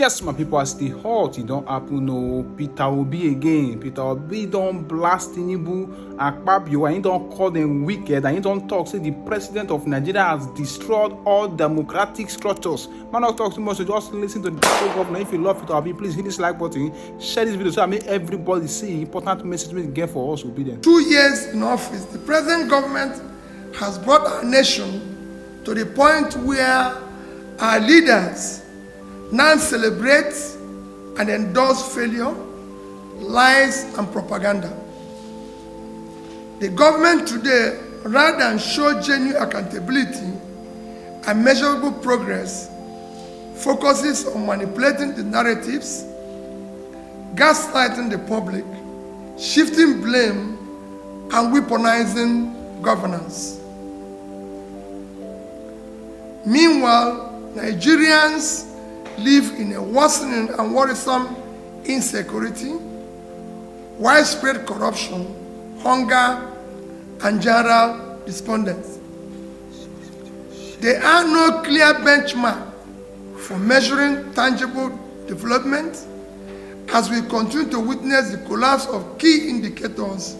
Yes, my people, as the halt, it don't happen. No, Peter Obi again. Peter Obi don't blast Tinubu Akpabio, and he don't call them wicked, and he don't talk. Say the president of Nigeria has destroyed all democratic structures. Man, not talk too much. So just listen to the governor. If you love Peter Obi, please hit this like button, share this video so I make everybody see important message we get for us. Will be there. 2 years in office, the present government has brought our nation to the point where our leaders now celebrate and endorse failure, lies, and propaganda. The government today, rather than show genuine accountability and measurable progress, focuses on manipulating the narratives, gaslighting the public, shifting blame, and weaponizing governance. Meanwhile, Nigerians live in a worsening and worrisome insecurity, widespread corruption, hunger, and general despondency. There are no clear benchmarks for measuring tangible development as we continue to witness the collapse of key indicators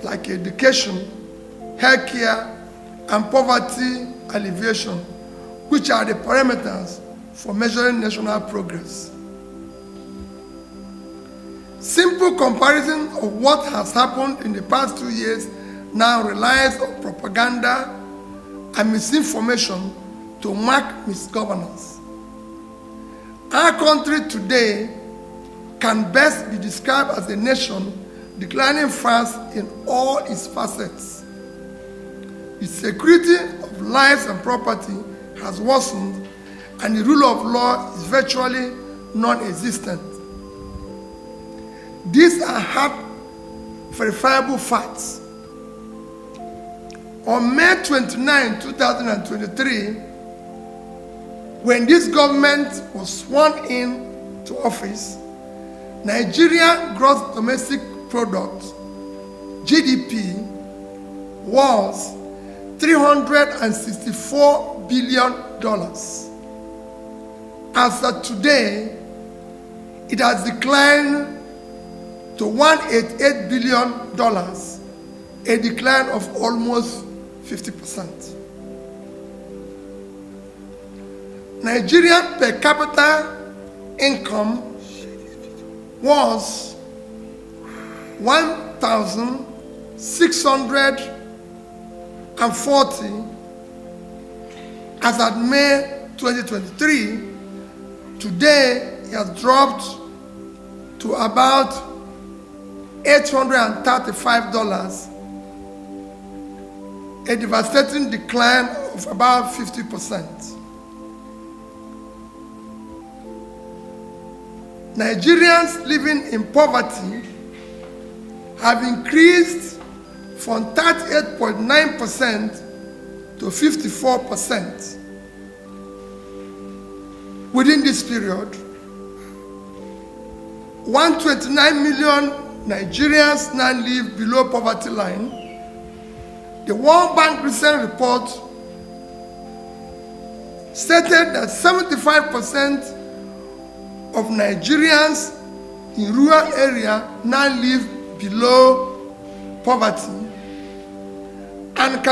like education, healthcare, and poverty alleviation, which are the parameters for measuring national progress. Simple comparison of what has happened in the past 2 years now relies on propaganda and misinformation to mark misgovernance. Our country today can best be described as a nation declining fast in all its facets. The security of lives and property has worsened, and the rule of law is virtually non-existent. These are hard, verifiable facts. On May 29, 2023, when this government was sworn in to office, Nigeria gross domestic product, GDP, was $364 billion. As of today, it has declined to $188 billion, a decline of almost 50%. Nigerian per capita income was $1,640 as at May 2023. Today, it has dropped to about $835, a devastating decline of about 50%. Nigerians living in poverty have increased from 38.9% to 54%. Within this period, 129 million Nigerians now live below poverty line. The World Bank recent report stated that 75% of Nigerians in rural areas now live below poverty, and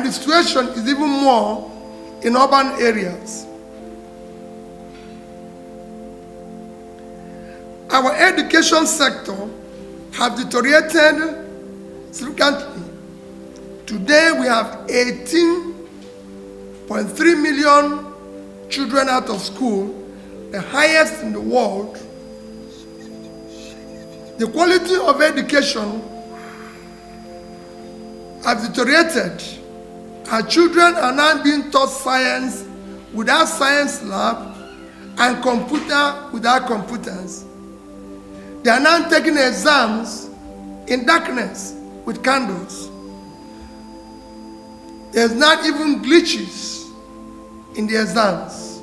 the situation is even more in urban areas. Our education sector has deteriorated significantly. Today we have 18.3 million children out of school, the highest in the world. The quality of education has deteriorated. Our children are now being taught science without science lab and computer without computers. They are now taking exams in darkness with candles. There's not even glitches in the exams.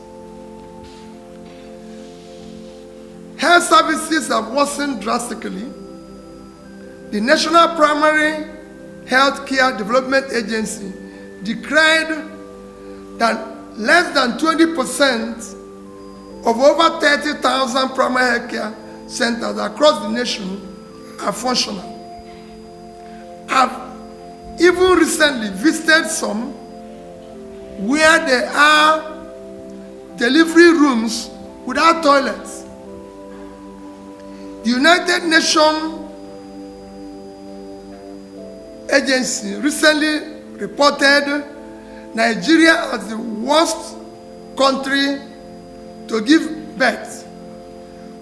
Health services have worsened drastically. The National Primary Health Care Development Agency declared that less than 20% of over 30,000 primary health care centers across the nation are functional. I've even recently visited some where there are delivery rooms without toilets. The United Nations agency recently reported Nigeria as the worst country to give birth,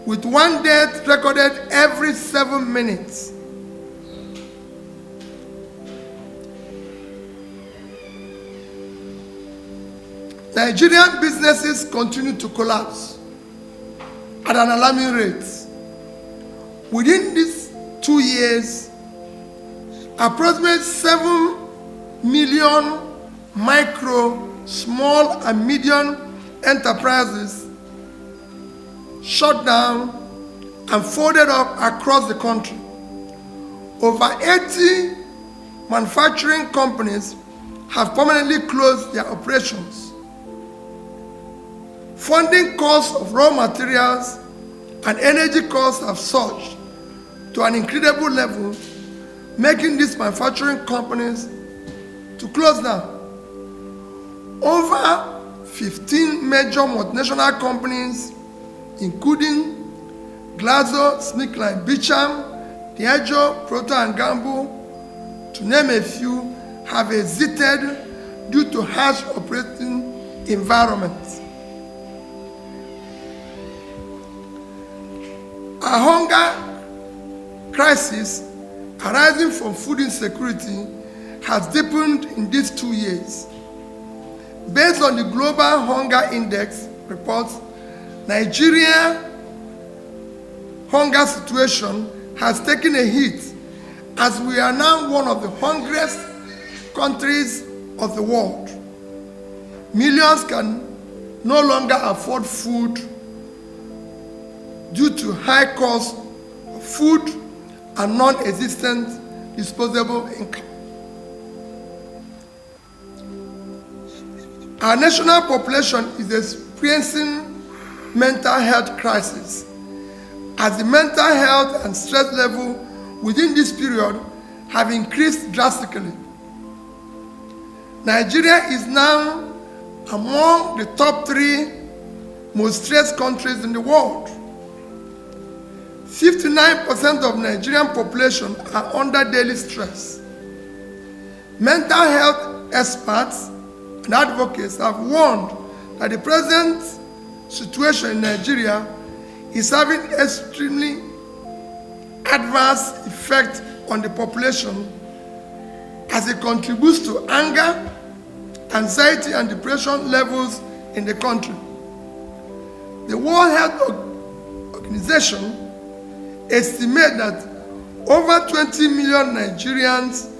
with one death recorded every 7 minutes. Nigerian businesses continue to collapse at an alarming rate. Within these 2 years, approximately 7 million micro, small, and medium enterprises shut down and folded up across the country. Over 80 manufacturing companies have permanently closed their operations. Funding costs of raw materials and energy costs have surged to an incredible level, making these manufacturing companies to close down. Over 15 major multinational companies, including GlaxoSmithKline, Beecham, Diageo, Procter & Gamble, to name a few, have exited due to harsh operating environments. A hunger crisis arising from food insecurity has deepened in these 2 years. Based on the Global Hunger Index report, Nigeria's hunger situation has taken a hit, as we are now one of the hungriest countries of the world. Millions can no longer afford food due to high cost of food and non-existent disposable income. Our national population is experiencing mental health crisis, as the mental health and stress level within this period have increased drastically. Nigeria is now among the top 3 most stressed countries in the world. 59% of Nigerian population are under daily stress. Mental health experts and advocates have warned that the present situation in Nigeria is having extremely adverse effect on the population, as it contributes to anger, anxiety, and depression levels in the country. The World Health Organization estimates that over 20 million Nigerians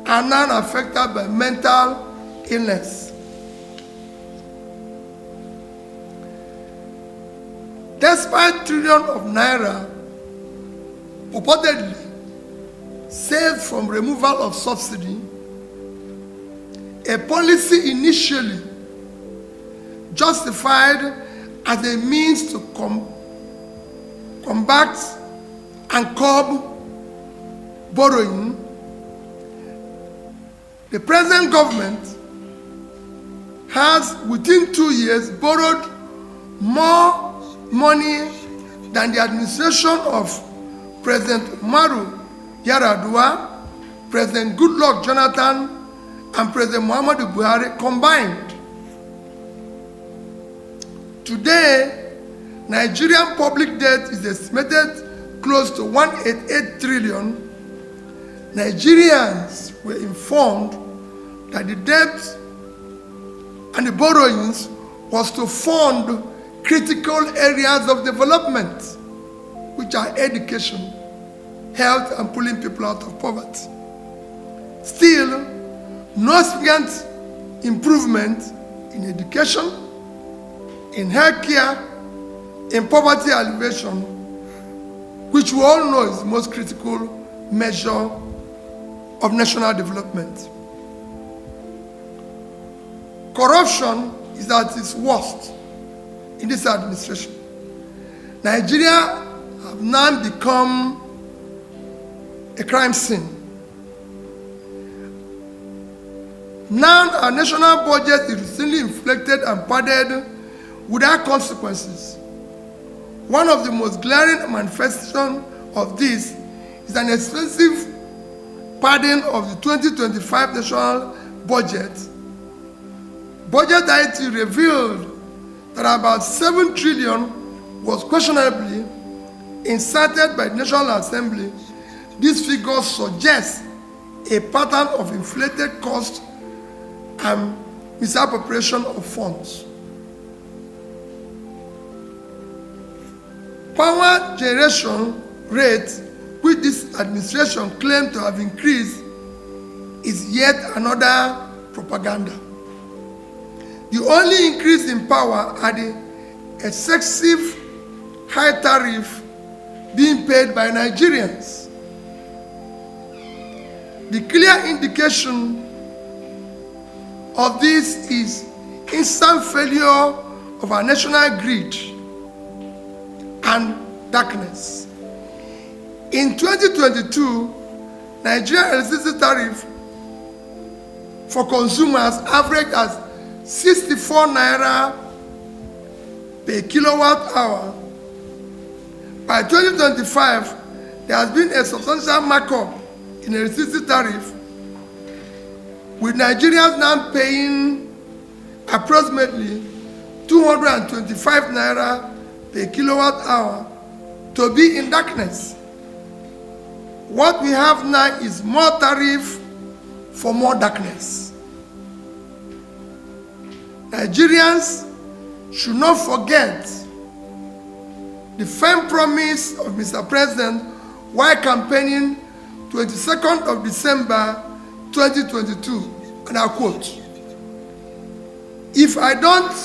are now affected by mental illness. Despite trillions of naira purportedly saved from removal of subsidy, a policy initially justified as a means to combat and curb borrowing, the present government has within 2 years borrowed more money than the administration of President Umaru Yar'Adua, President Goodluck Jonathan, and President Muhammadu Buhari combined. Today, Nigerian public debt is estimated close to 188 trillion. Nigerians were informed that the debt and the borrowings was to fund critical areas of development, which are education, health, and pulling people out of poverty. Still, no significant improvement in education, in healthcare, in poverty alleviation, which we all know is the most critical measure of national development. Corruption is at its worst in this administration. Nigeria have now become a crime scene. Now our national budget is routinely inflated and padded without consequences. One of the most glaring manifestations of this is an expensive padding of the 2025 national budget. Budget IT revealed that about 7 trillion was questionably inserted by the National Assembly. These figures suggest a pattern of inflated cost and misappropriation of funds. Power generation rate, which this administration claimed to have increased, is yet another propaganda. The only increase in power are the excessive high tariff being paid by Nigerians. The clear indication of this is instant failure of our national grid and darkness. In 2022, Nigerian electricity tariff for consumers averaged as 64 naira per kilowatt hour. By 2025, there has been a substantial markup in electricity tariff, with Nigerians now paying approximately 225 naira per kilowatt hour to be in darkness. What we have now is more tariff for more darkness. Nigerians should not forget the firm promise of Mr. President while campaigning 22nd of December 2022, and I quote, "If I don't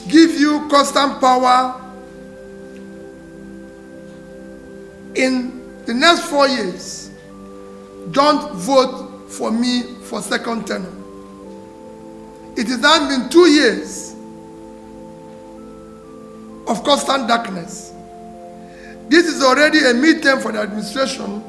give you constant power in the next 4 years, don't vote for me for second tenure." It has now been 2 years of constant darkness. This is already a midterm for the administration,